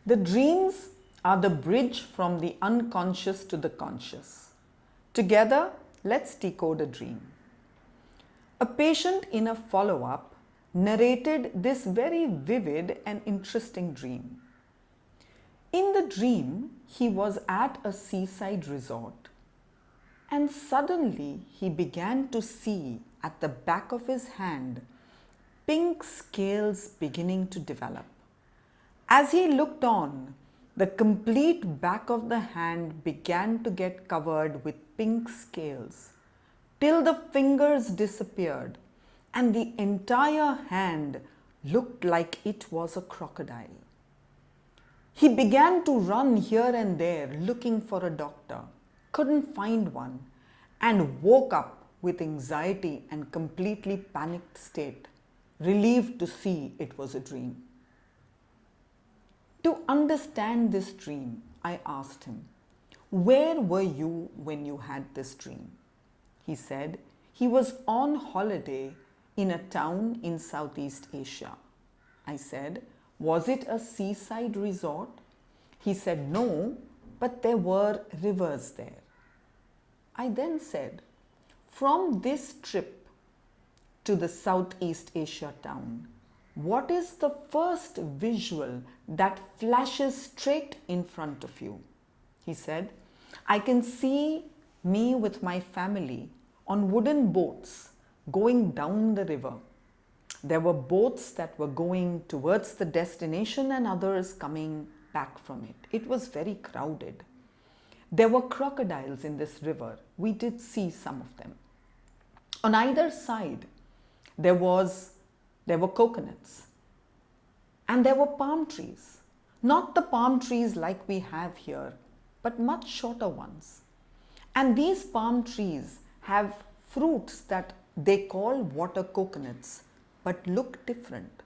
The dreams are the bridge from the unconscious to the conscious. Together, let's decode a dream. A patient in a follow-up narrated this very vivid and interesting dream. In the dream, he was at a seaside resort, and suddenly he began to see at the back of his hand pink scales beginning to develop. As he looked on, the complete back of the hand began to get covered with pink scales till the fingers disappeared and the entire hand looked like it was a crocodile. He began to run here and there looking for a doctor, couldn't find one, and woke up with anxiety and completely panicked state, relieved to see it was a dream. To understand this dream, I asked him, "Where were you when you had this dream?" He said he was on holiday in a town in Southeast Asia. I said, "Was it a seaside resort?" He said, "No, but there were rivers there." I then said, "From this trip to the Southeast Asia town, what is the first visual that flashes straight in front of you?" He said, "I can see me with my family on wooden boats going down the river. There were boats that were going towards the destination and others coming back from it. It was very crowded. There were crocodiles in this river. We did see some of them. On either side, there were coconuts and there were palm trees. Not the palm trees like we have here, but much shorter ones. And these palm trees have fruits that they call water coconuts, but look different.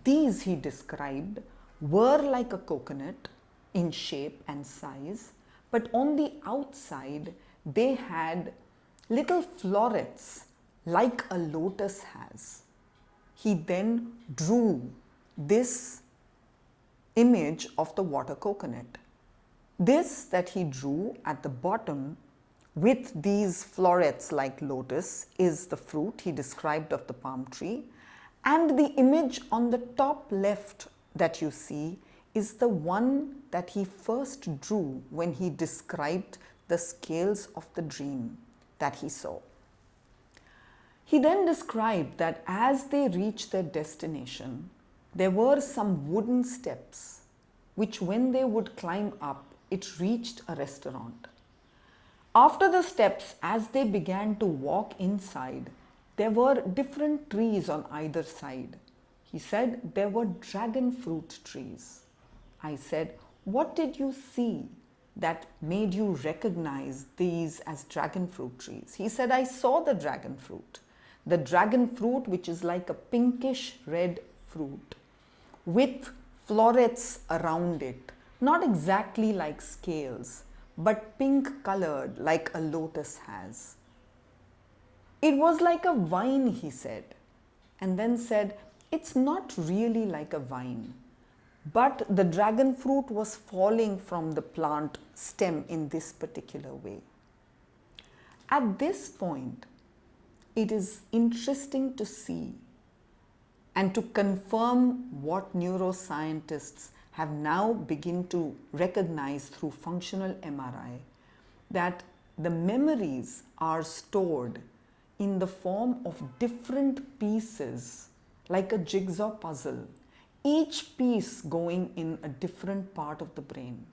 These, he described, were like a coconut in shape and size, but on the outside they had little florets like a lotus has." He then drew this image of the water coconut. This that he drew at the bottom with these florets like lotus is the fruit he described of the palm tree, and the image on the top left that you see is the one that he first drew when he described the scales of the dream that he saw. He then described that as they reached their destination, there were some wooden steps which, when they would climb up, it reached a restaurant. After the steps, as they began to walk inside, there were different trees on either side. He said there were dragon fruit trees. I said, "What did you see that made you recognize these as dragon fruit trees?" He said, "I saw the dragon fruit. The dragon fruit, which is like a pinkish red fruit with florets around it, not exactly like scales, but pink colored like a lotus has. It was like a vine," he said, and then said, "It's not really like a vine, but the dragon fruit was falling from the plant stem in this particular way." At this point, it is interesting to see and to confirm what neuroscientists have now begun to recognize through functional MRI, that the memories are stored in the form of different pieces, like a jigsaw puzzle, each piece going in a different part of the brain.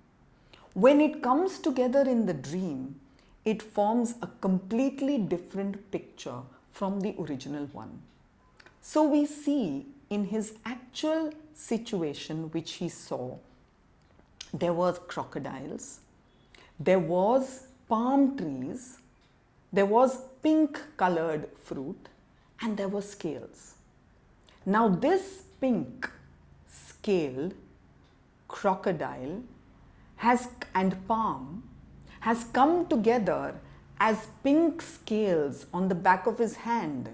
When it comes together in the dream, it forms a completely different picture from the original one. So we see in his actual situation which he saw, there was crocodiles, there was palm trees, there was pink colored fruit, and there were scales. Now this pink scaled crocodile and palm has come together as pink scales on the back of his hand,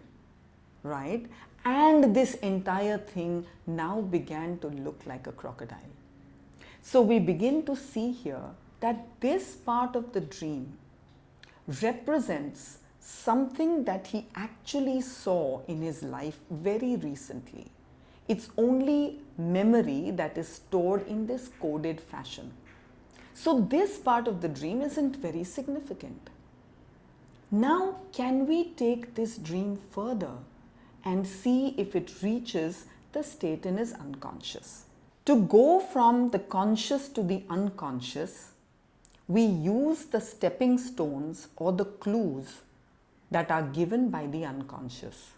right? And this entire thing now began to look like a crocodile. So we begin to see here that this part of the dream represents something that he actually saw in his life very recently. It's only memory that is stored in this coded fashion. So this part of the dream isn't very significant. Now, can we take this dream further and see if it reaches the state in his unconscious? To go from the conscious to the unconscious, we use the stepping stones or the clues that are given by the unconscious.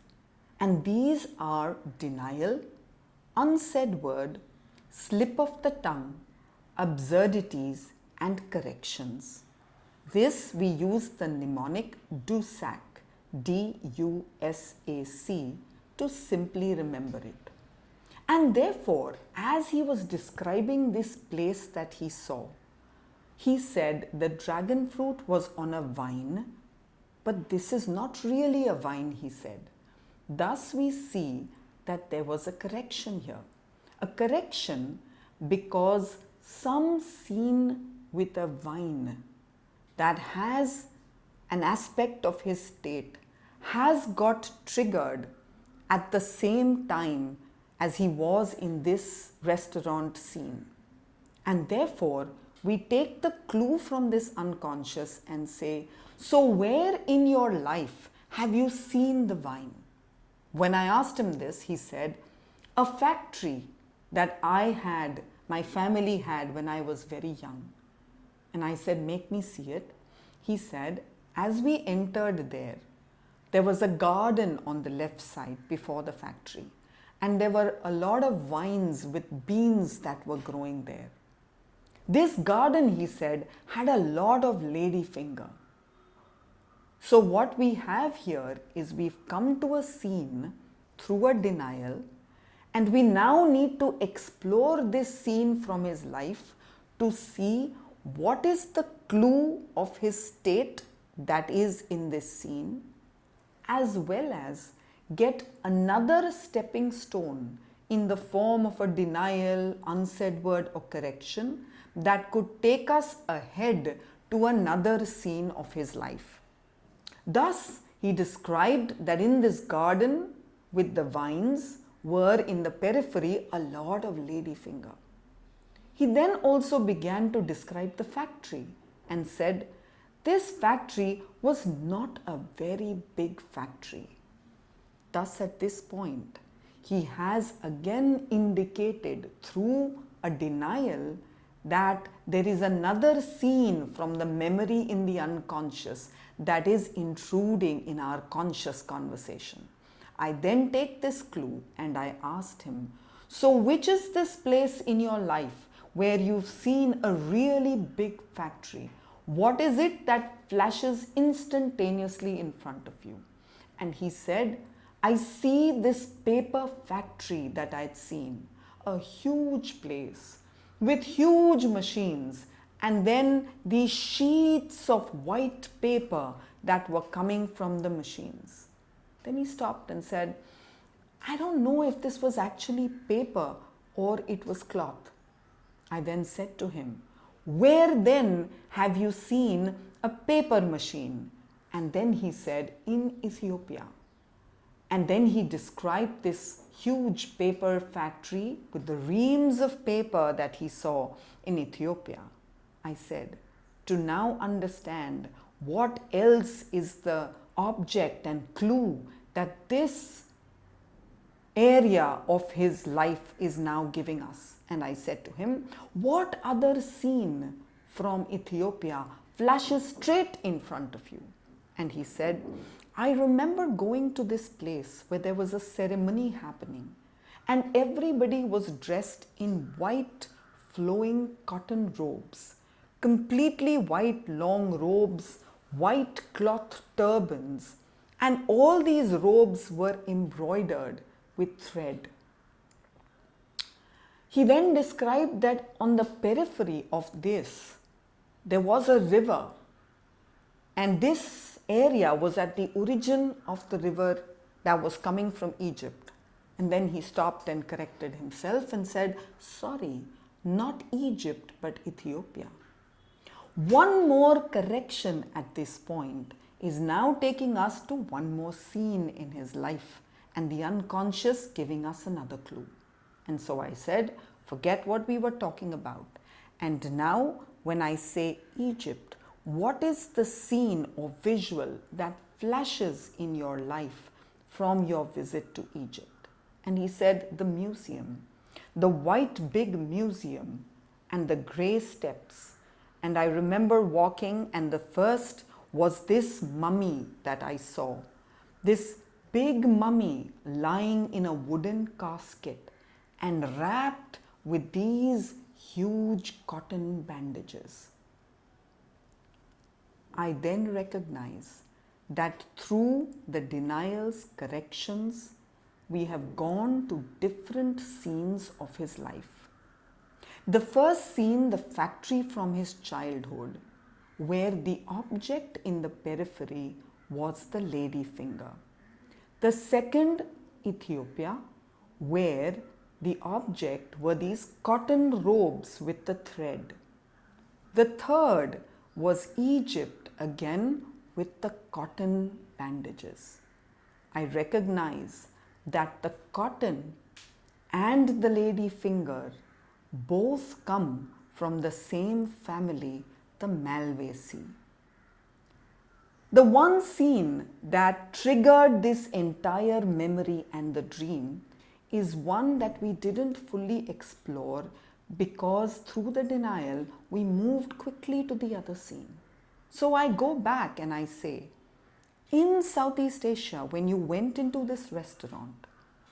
And these are denial, unsaid word, slip of the tongue, absurdities, and corrections. This we use the mnemonic DUSAC, D-U-S-A-C, to simply remember it. And therefore, as he was describing this place that he saw, he said the dragon fruit was on a vine, but this is not really a vine, he said. Thus we see that there was a correction here. A correction because some scene with a vine that has an aspect of his state has got triggered at the same time as he was in this restaurant scene. And therefore, we take the clue from this unconscious and say, so where in your life have you seen the vine? When I asked him this, he said, a factory that my family had when I was very young. And I said, make me see it. He said, as we entered there was a garden on the left side before the factory. And there were a lot of vines with beans that were growing there. This garden, he said, had a lot of ladyfinger. So what we have here is we've come to a scene through a denial, and we now need to explore this scene from his life to see what is the clue of his state that is in this scene, as well as get another stepping stone in the form of a denial, unsaid word, or correction that could take us ahead to another scene of his life. Thus, he described that in this garden with the vines were in the periphery a lot of ladyfinger. He then also began to describe the factory and said, this factory was not a very big factory. Thus, at this point, he has again indicated through a denial that there is another scene from the memory in the unconscious that is intruding in our conscious conversation. I then take this clue and I asked him, so which is this place in your life where you've seen a really big factory? What is it that flashes instantaneously in front of you? And he said, I see this paper factory that I'd seen, a huge place with huge machines, and then these sheets of white paper that were coming from the machines. Then he stopped and said, I don't know if this was actually paper or it was cloth. I then said to him, where then have you seen a paper machine? And then he said, in Ethiopia. And then he described this huge paper factory with the reams of paper that he saw in Ethiopia. I said, to now understand what else is the object and clue that this area of his life is now giving us. And I said to him, what other scene from Ethiopia flashes straight in front of you? And he said, I remember going to this place where there was a ceremony happening and everybody was dressed in white flowing cotton robes, completely white long robes, white cloth turbans, and all these robes were embroidered with thread. He then described that on the periphery of this, there was a river, and this area was at the origin of the river that was coming from Egypt. And then he stopped and corrected himself and said, sorry, not Egypt but Ethiopia. One more correction at this point is now taking us to one more scene in his life, and the unconscious giving us another clue. And so I said, forget what we were talking about. And now when I say Egypt, what is the scene or visual that flashes in your life from your visit to Egypt? And he said, the museum, the white big museum and the grey steps. And I remember walking, and the first was this mummy that I saw. This big mummy lying in a wooden casket and wrapped with these huge cotton bandages. I then recognize that through the denials, corrections, we have gone to different scenes of his life. The first scene, the factory from his childhood, where the object in the periphery was the lady finger. The second, Ethiopia, where the object were these cotton robes with the thread. The third was Egypt, again with the cotton bandages. I recognize that the cotton and the lady finger both come from the same family, the Malvaceae. The one scene that triggered this entire memory and the dream is one that we didn't fully explore because through the denial we moved quickly to the other scene. So I go back and I say, in Southeast Asia, when you went into this restaurant,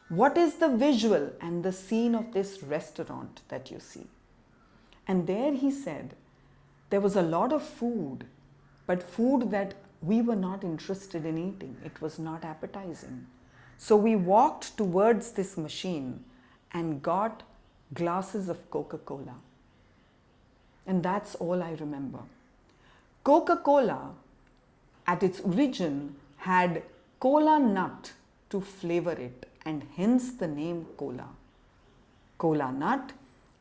what is the visual and the scene of this restaurant that you see? And there he said, there was a lot of food, but food that we were not interested in eating. It was not appetizing. So we walked towards this machine and got glasses of Coca-Cola. And that's all I remember. Coca-Cola, at its origin, had cola nut to flavor it, and hence the name cola. Cola nut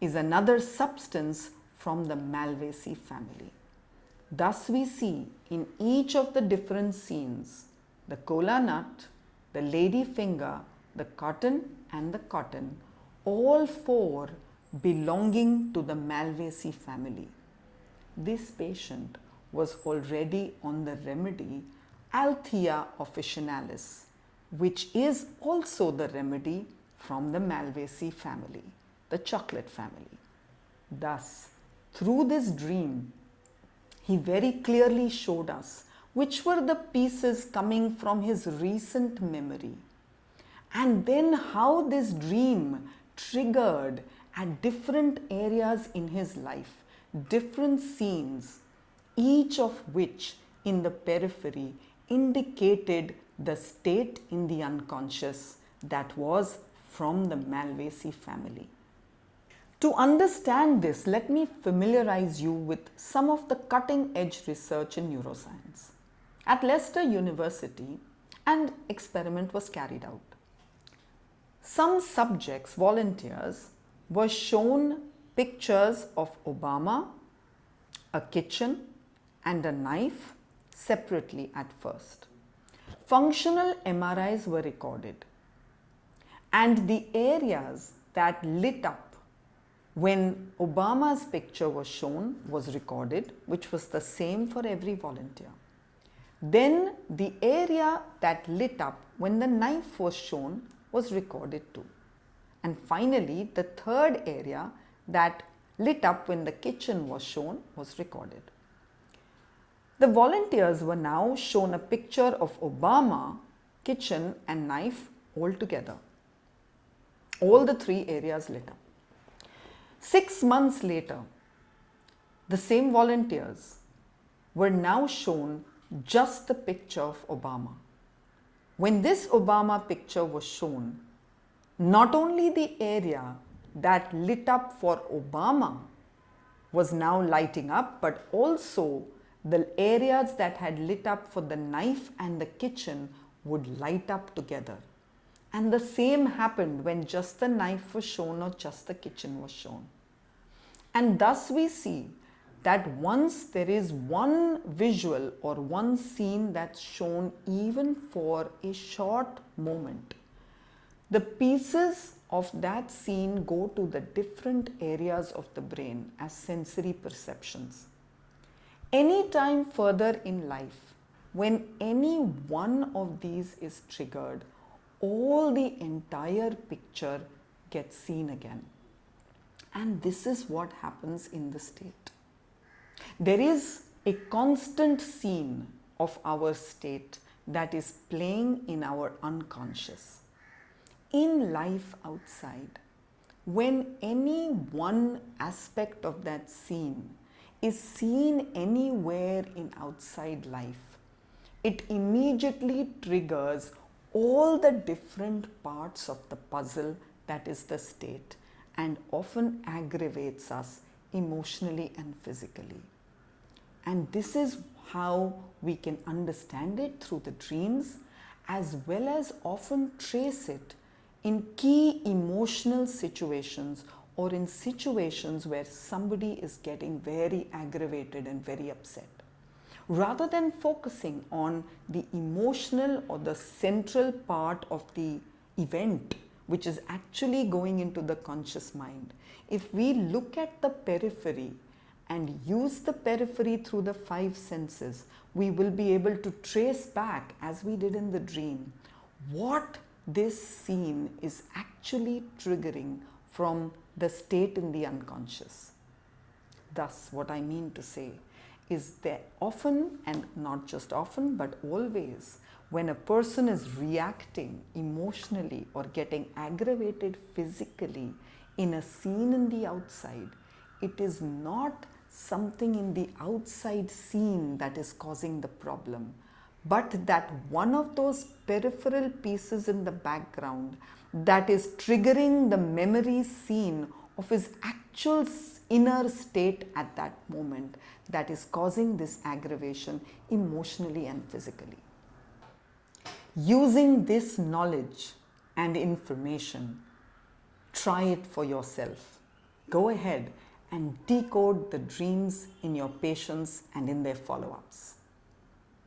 is another substance from the Malvaceae family. Thus we see in each of the different scenes, the cola nut, the lady finger, the cotton and the cotton, all four belonging to the Malvaceae family. This patient was already on the remedy Althea officinalis, which is also the remedy from the Malvaceae family, the chocolate family. Thus, through this dream, he very clearly showed us which were the pieces coming from his recent memory, and then how this dream triggered at different areas in his life, different scenes, each of which in the periphery indicated the state in the unconscious that was from the Malvaceae family. To understand this, let me familiarize you with some of the cutting-edge research in neuroscience. At Leicester University, an experiment was carried out. Some subjects, volunteers, were shown pictures of Obama, a kitchen, and a knife separately at first. Functional MRIs were recorded, and the areas that lit up when Obama's picture was shown was recorded, which was the same for every volunteer. Then the area that lit up when the knife was shown was recorded too. And finally, the third area that lit up when the kitchen was shown was recorded. The volunteers were now shown a picture of Obama, kitchen and knife all together. All the three areas lit up. 6 months later, the same volunteers were now shown just the picture of Obama. When this Obama picture was shown, not only the area that lit up for Obama was now lighting up, but also the areas that had lit up for the knife and the kitchen would light up together. And the same happened when just the knife was shown or just the kitchen was shown. And thus we see that once there is one visual or one scene that's shown even for a short moment, the pieces of that scene go to the different areas of the brain as sensory perceptions. Any time further in life, when any one of these is triggered, all the entire picture gets seen again. And this is what happens in the state. There is a constant scene of our state that is playing in our unconscious. In life outside, when any one aspect of that scene is seen anywhere in outside life, it immediately triggers all the different parts of the puzzle that is the state, and often aggravates us emotionally and physically. And this is how we can understand it through the dreams, as well as often trace it in key emotional situations or in situations where somebody is getting very aggravated and very upset. Rather than focusing on the emotional or the central part of the event, which is actually going into the conscious mind, if we look at the periphery and use the periphery through the 5 senses, we will be able to trace back, as we did in the dream, what this scene is actually triggering from the state in the unconscious. Thus, what I mean to say is that often, and not just often, but always, when a person is reacting emotionally or getting aggravated physically in a scene in the outside, it is not something in the outside scene that is causing the problem, but that one of those peripheral pieces in the background that is triggering the memory scene of his actual inner state at that moment, that is causing this aggravation emotionally and physically. Using this knowledge and information, try it for yourself. Go ahead and decode the dreams in your patients and in their follow-ups.